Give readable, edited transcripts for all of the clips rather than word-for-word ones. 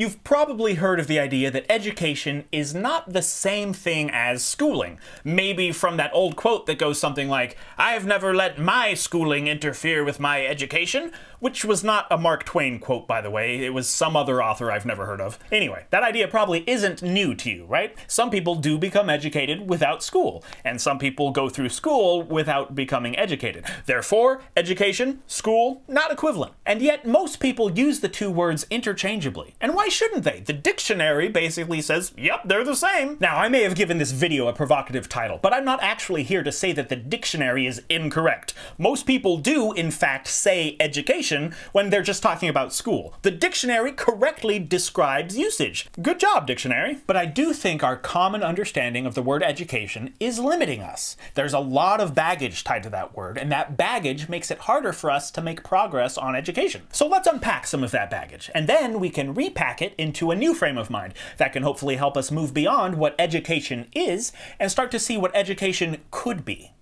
You've probably heard of the idea that education is not the same thing as schooling. Maybe from that old quote that goes something like, "I've never let my schooling interfere with my education," which was not a Mark Twain quote, by the way. It was some other author I've never heard of. Anyway, that idea probably isn't new to you, right? Some people do become educated without school, and some people go through school without becoming educated. Therefore, education, school, not equivalent. And yet, most people use the two words interchangeably. And why shouldn't they? The dictionary basically says, yep, they're the same. Now, I may have given this video a provocative title, but I'm not actually here to say that the dictionary is incorrect. Most people do, in fact, say education when they're just talking about school. The dictionary correctly describes usage. Good job, dictionary. But I do think our common understanding of the word education is limiting us. There's a lot of baggage tied to that word, and that baggage makes it harder for us to make progress on education. So let's unpack some of that baggage, and then we can repack it into a new frame of mind that can hopefully help us move beyond what education is and start to see what education could be.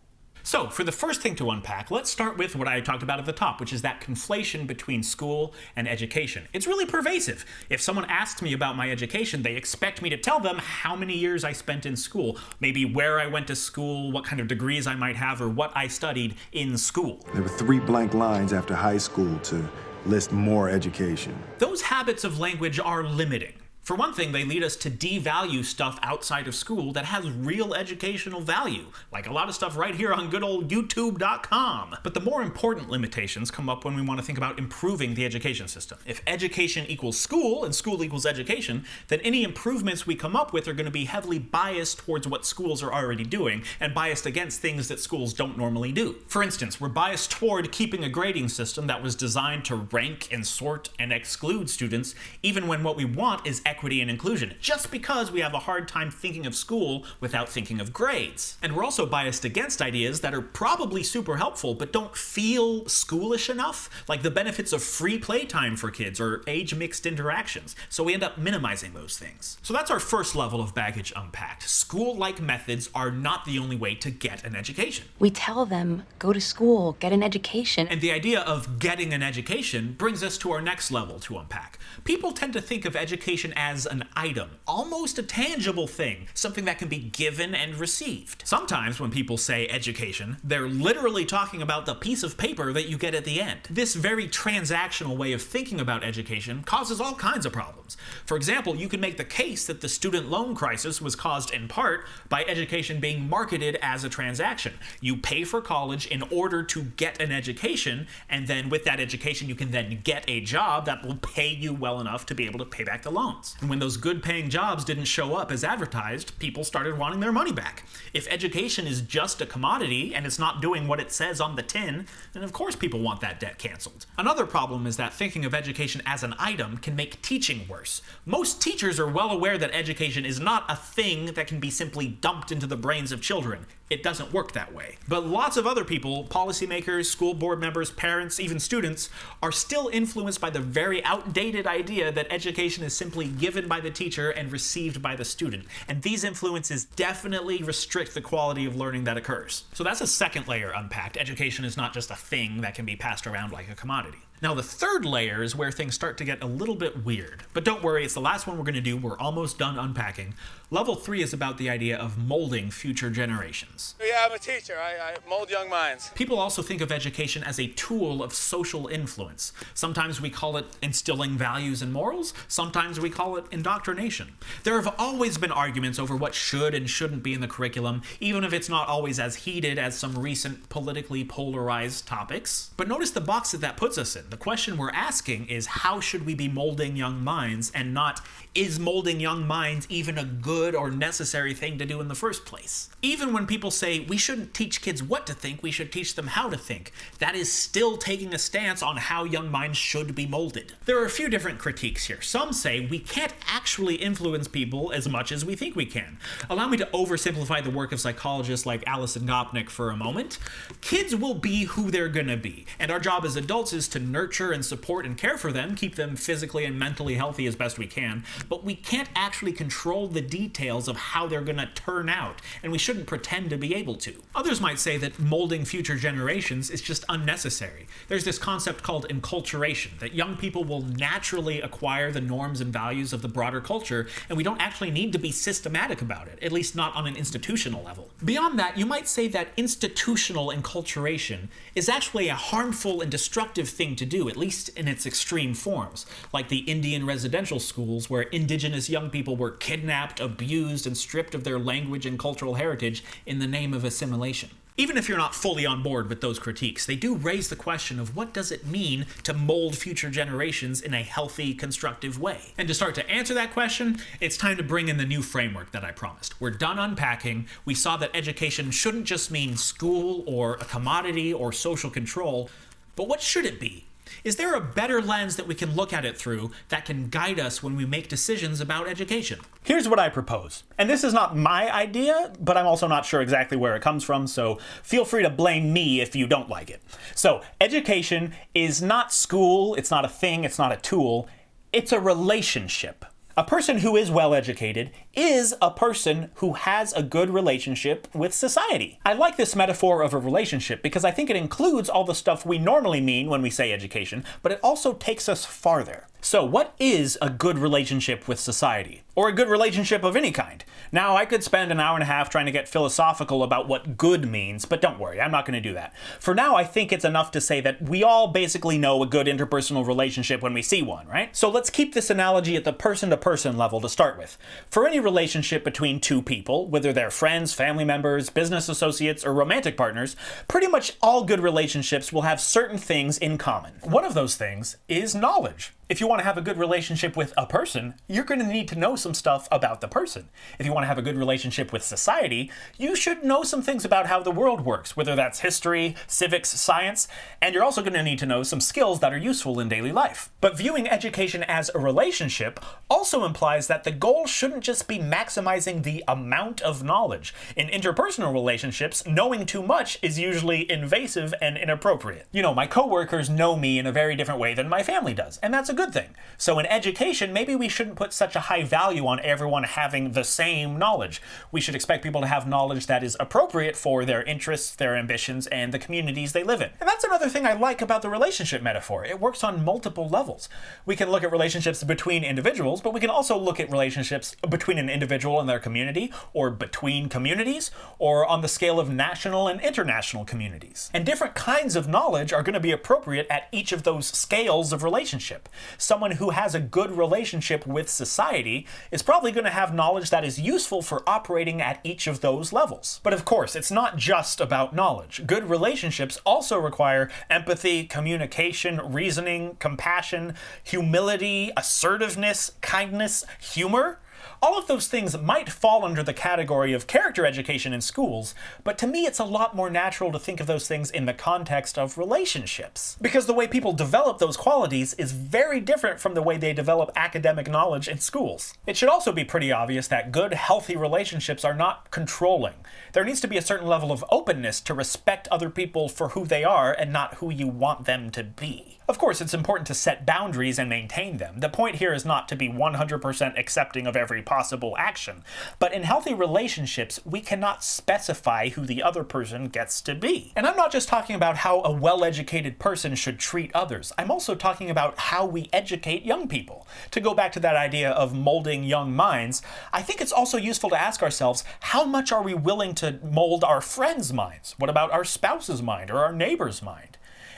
So, for the first thing to unpack, let's start with what I talked about at the top, which is that conflation between school and education. It's really pervasive. If someone asks me about my education, they expect me to tell them how many years I spent in school, maybe where I went to school, what kind of degrees I might have, or what I studied in school. There were 3 blank lines after high school to list more education. Those habits of language are limiting. For one thing, they lead us to devalue stuff outside of school that has real educational value, like a lot of stuff right here on good old YouTube.com. But the more important limitations come up when we want to think about improving the education system. If education equals school and school equals education, then any improvements we come up with are going to be heavily biased towards what schools are already doing and biased against things that schools don't normally do. For instance, we're biased toward keeping a grading system that was designed to rank and sort and exclude students, even when what we want is equity and inclusion, just because we have a hard time thinking of school without thinking of grades. And we're also biased against ideas that are probably super helpful but don't feel schoolish enough, like the benefits of free playtime for kids or age-mixed interactions. So we end up minimizing those things. So that's our first level of baggage unpacked. School-like methods are not the only way to get an education. We tell them, go to school, get an education. And the idea of getting an education brings us to our next level to unpack. People tend to think of education as an item, almost a tangible thing, something that can be given and received. Sometimes when people say education, they're literally talking about the piece of paper that you get at the end. This very transactional way of thinking about education causes all kinds of problems. For example, you can make the case that the student loan crisis was caused in part by education being marketed as a transaction. You pay for college in order to get an education, and then with that education you can then get a job that will pay you well enough to be able to pay back the loans. And when those good-paying jobs didn't show up as advertised, people started wanting their money back. If education is just a commodity and it's not doing what it says on the tin, then of course people want that debt canceled. Another problem is that thinking of education as an item can make teaching worse. Most teachers are well aware that education is not a thing that can be simply dumped into the brains of children. It doesn't work that way. But lots of other people, policymakers, school board members, parents, even students, are still influenced by the very outdated idea that education is simply given by the teacher and received by the student. And these influences definitely restrict the quality of learning that occurs. So that's a second layer unpacked. Education is not just a thing that can be passed around like a commodity. Now the third layer is where things start to get a little bit weird. But don't worry, it's the last one we're going to do. We're almost done unpacking. Level 3 is about the idea of molding future generations. Yeah, I'm a teacher. I mold young minds. People also think of education as a tool of social influence. Sometimes we call it instilling values and morals. Sometimes we call it indoctrination. There have always been arguments over what should and shouldn't be in the curriculum, even if it's not always as heated as some recent politically polarized topics. But notice the box that puts us in. The question we're asking is, how should we be molding young minds, and not, is molding young minds even a good or necessary thing to do in the first place? Even when people say we shouldn't teach kids what to think, we should teach them how to think, that is still taking a stance on how young minds should be molded. There are a few different critiques here. Some say we can't actually influence people as much as we think we can. Allow me to oversimplify the work of psychologists like Alison Gopnik for a moment. Kids will be who they're gonna be, and our job as adults is to nurture nurture and support and care for them, keep them physically and mentally healthy as best we can, but we can't actually control the details of how they're going to turn out, and we shouldn't pretend to be able to. Others might say that molding future generations is just unnecessary. There's this concept called enculturation, that young people will naturally acquire the norms and values of the broader culture, and we don't actually need to be systematic about it, at least not on an institutional level. Beyond that, you might say that institutional enculturation is actually a harmful and destructive thing to do, at least in its extreme forms, like the Indian residential schools where indigenous young people were kidnapped, abused, and stripped of their language and cultural heritage in the name of assimilation. Even if you're not fully on board with those critiques, they do raise the question of what does it mean to mold future generations in a healthy, constructive way? And to start to answer that question, it's time to bring in the new framework that I promised. We're done unpacking. We saw that education shouldn't just mean school or a commodity or social control, but what should it be? Is there a better lens that we can look at it through that can guide us when we make decisions about education? Here's what I propose. And this is not my idea, but I'm also not sure exactly where it comes from, so feel free to blame me if you don't like it. So, education is not school, it's not a thing, it's not a tool, it's a relationship. A person who is well educated is a person who has a good relationship with society. I like this metaphor of a relationship because I think it includes all the stuff we normally mean when we say education, but it also takes us farther. So what is a good relationship with society? Or a good relationship of any kind? Now, I could spend an hour and a half trying to get philosophical about what good means, but don't worry, I'm not going to do that. For now, I think it's enough to say that we all basically know a good interpersonal relationship when we see one, right? So let's keep this analogy at the person-to-person level to start with. For any relationship between two people, whether they're friends, family members, business associates, or romantic partners, pretty much all good relationships will have certain things in common. One of those things is knowledge. If you want to have a good relationship with a person, you're going to need to know some stuff about the person. If you want to have a good relationship with society, you should know some things about how the world works, whether that's history, civics, science, and you're also going to need to know some skills that are useful in daily life. But viewing education as a relationship also implies that the goal shouldn't just be maximizing the amount of knowledge. In interpersonal relationships, knowing too much is usually invasive and inappropriate. You know, my coworkers know me in a very different way than my family does, and that's a good thing. So in education, maybe we shouldn't put such a high value on everyone having the same knowledge. We should expect people to have knowledge that is appropriate for their interests, their ambitions, and the communities they live in. And that's another thing I like about the relationship metaphor. It works on multiple levels. We can look at relationships between individuals, but we can also look at relationships between an individual and their community, or between communities, or on the scale of national and international communities. And different kinds of knowledge are going to be appropriate at each of those scales of relationship. Someone who has a good relationship with society is probably going to have knowledge that is useful for operating at each of those levels. But of course, it's not just about knowledge. Good relationships also require empathy, communication, reasoning, compassion, humility, assertiveness, kindness, humor. All of those things might fall under the category of character education in schools, but to me it's a lot more natural to think of those things in the context of relationships. Because the way people develop those qualities is very different from the way they develop academic knowledge in schools. It should also be pretty obvious that good, healthy relationships are not controlling. There needs to be a certain level of openness to respect other people for who they are and not who you want them to be. Of course, it's important to set boundaries and maintain them. The point here is not to be 100% accepting of every possible action, but in healthy relationships, we cannot specify who the other person gets to be. And I'm not just talking about how a well-educated person should treat others. I'm also talking about how we educate young people. To go back to that idea of molding young minds, I think it's also useful to ask ourselves, how much are we willing to mold our friends' minds? What about our spouse's mind or our neighbor's mind?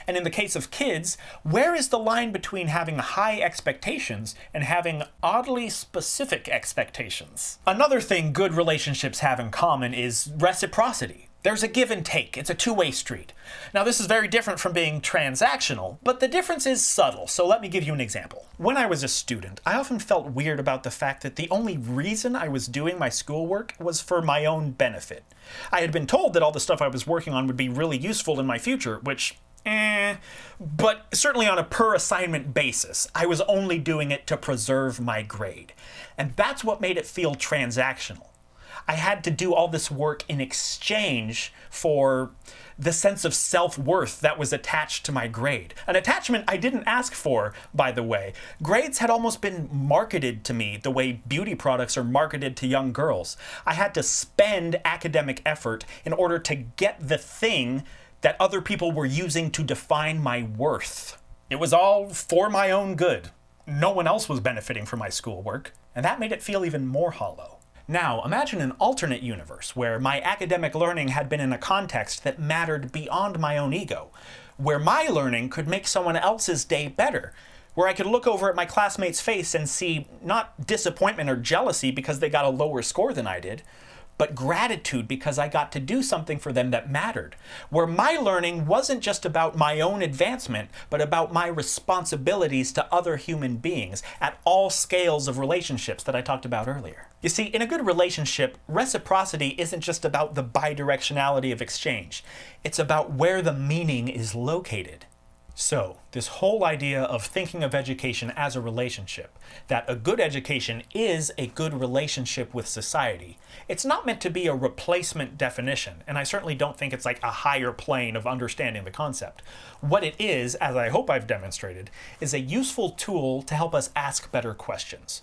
And in the case of kids, where is the line between having high expectations and having oddly specific expectations? Another thing good relationships have in common is reciprocity. There's a give and take. It's a two-way street. Now, this is very different from being transactional, but the difference is subtle, so let me give you an example. When I was a student, I often felt weird about the fact that the only reason I was doing my schoolwork was for my own benefit. I had been told that all the stuff I was working on would be really useful in my future, which but certainly on a per assignment basis, I was only doing it to preserve my grade. And that's what made it feel transactional. I had to do all this work in exchange for the sense of self-worth that was attached to my grade. An attachment I didn't ask for, by the way. Grades had almost been marketed to me the way beauty products are marketed to young girls. I had to spend academic effort in order to get the thing that other people were using to define my worth. It was all for my own good. No one else was benefiting from my schoolwork, and that made it feel even more hollow. Now, imagine an alternate universe where my academic learning had been in a context that mattered beyond my own ego, where my learning could make someone else's day better, where I could look over at my classmate's face and see not disappointment or jealousy because they got a lower score than I did, but gratitude because I got to do something for them that mattered, where my learning wasn't just about my own advancement, but about my responsibilities to other human beings at all scales of relationships that I talked about earlier. You see, in a good relationship, reciprocity isn't just about the bidirectionality of exchange. It's about where the meaning is located. So, this whole idea of thinking of education as a relationship, that a good education is a good relationship with society, it's not meant to be a replacement definition, and I certainly don't think it's like a higher plane of understanding the concept. What it is, as I hope I've demonstrated, is a useful tool to help us ask better questions.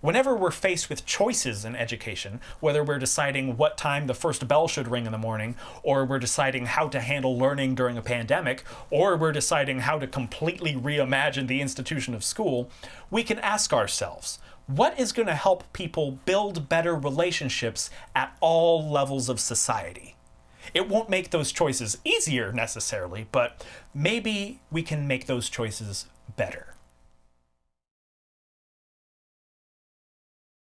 Whenever we're faced with choices in education, whether we're deciding what time the first bell should ring in the morning, or we're deciding how to handle learning during a pandemic, or we're deciding how to completely reimagine the institution of school, we can ask ourselves, what is going to help people build better relationships at all levels of society? It won't make those choices easier necessarily, but maybe we can make those choices better.